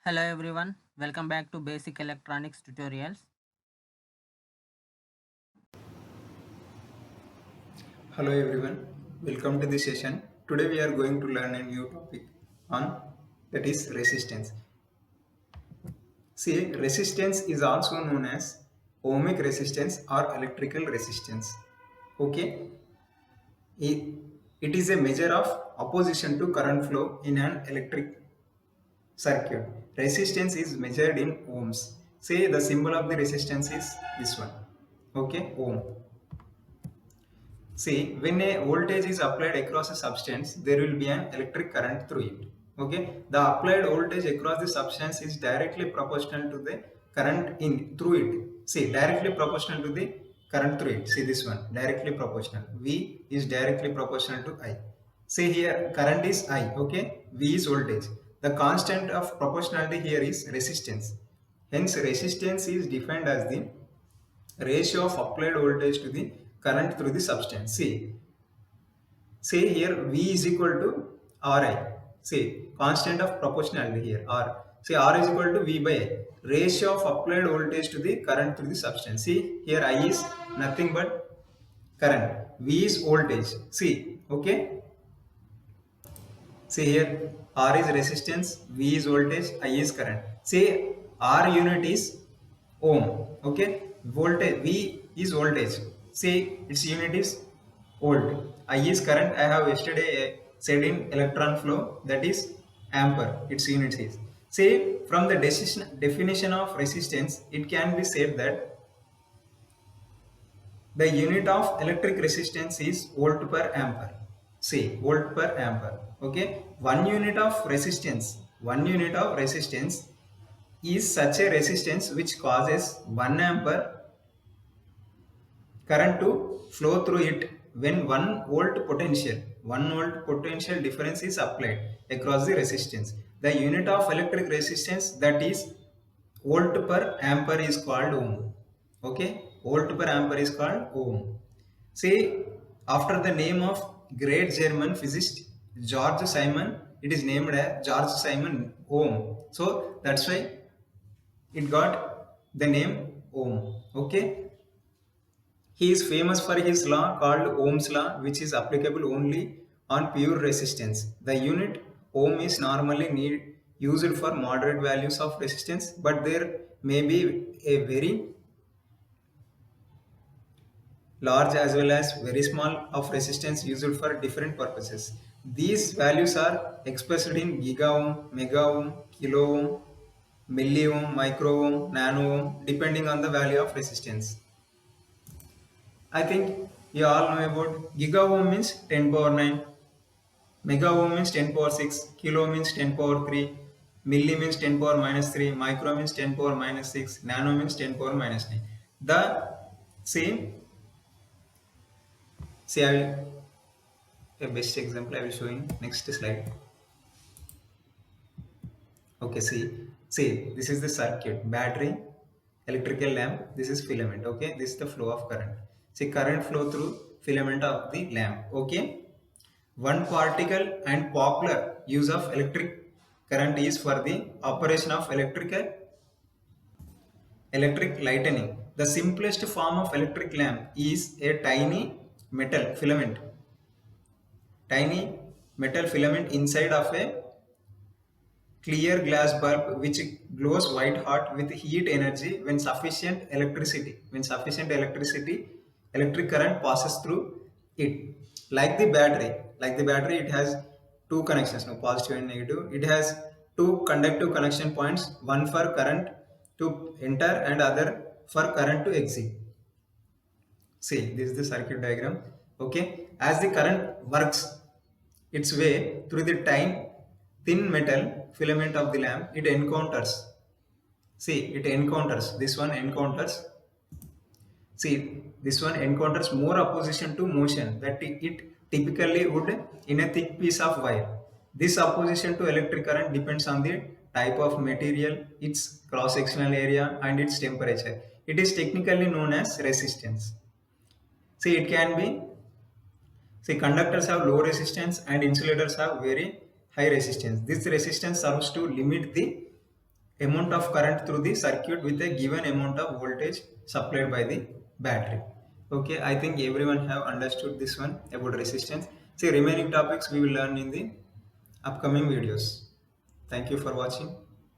Hello everyone, welcome back to Basic Electronics Tutorials. Hello everyone, welcome to this session. Today we are going to learn a new topic on that is resistance. See, resistance is also known as ohmic resistance or electrical resistance. Okay, it, it is a measure of opposition to current flow in an electric circuit. Resistance is measured in ohms. Say the symbol of the resistance is this one. Okay, ohm. See, when a voltage is applied across a substance, there will be an electric current through it. Okay, the applied voltage across the substance is directly proportional to the current in through it. See, directly proportional to the current through it. See this one, directly proportional. V is directly proportional to I. See here, current is I. Okay, V is voltage. The constant of proportionality here is resistance. Hence, resistance is defined as the ratio of applied voltage to the current through the substance. See, say here V is equal to Ri. See, constant of proportionality here R. Say R is equal to V by I. Ratio of applied voltage to the current through the substance. See, here I is nothing but current. V is voltage. See, okay. See here R is resistance, V is voltage, I is current. Say R unit is ohm. Okay, voltage V is voltage. Say its unit is volt. I is current. I have yesterday said in electron flow, that is ampere. Its unit is. Say from the definition of resistance, it can be said that the unit of electric resistance is volt per ampere. Say volt per ampere. Okay. One unit of resistance is such a resistance which causes 1 ampere current to flow through it when 1 volt potential difference is applied across the resistance. The unit of electric resistance, that is volt per ampere, is called ohm. Okay, volt per ampere is called ohm. Say, after the name of great German physicist George Simon, it is named as George Simon Ohm. So that's why it got the name ohm. Okay, he is famous for his law called Ohm's law, which is applicable only on pure resistance. The unit ohm is normally used for moderate values of resistance, but there may be a very large as well as very small of resistance used for different purposes. These values are expressed in giga ohm, mega ohm, kilo ohm, milli ohm, micro ohm, nano ohm, depending on the value of resistance. I think you all know about giga ohm means 10 power 9, mega ohm means 10 power 6, kilo means 10 power 3, milli means 10 power minus 3, micro means 10 power minus 6, nano means 10 power minus 9. The same, see, I will a best example I will show in next slide. Okay, see, this is the circuit, battery, electrical lamp, this is filament. Okay, this is the flow of current. See, current flow through filament of the lamp. Okay, one particle and popular use of electric current is for the operation of electric lightning. The simplest form of electric lamp is a tiny metal filament inside of a clear glass bulb which glows white hot with heat energy when sufficient electricity electric current passes through it. Like the battery it has two connections, no, positive and negative. It has two conductive connection points, one for current to enter and other for current to exit. See, this is the circuit diagram. Okay, as the current works its way through the thin metal filament of the lamp, it encounters. See, this one encounters more opposition to motion that it typically would in a thick piece of wire. This opposition to electric current depends on the type of material, its cross-sectional area, and its temperature. It is technically known as resistance. See, it can be. See, conductors have low resistance and insulators have very high resistance. This resistance serves to limit the amount of current through the circuit with a given amount of voltage supplied by the battery. Okay, I think everyone have understood this one about resistance. See, remaining topics we will learn in the upcoming videos. Thank you for watching.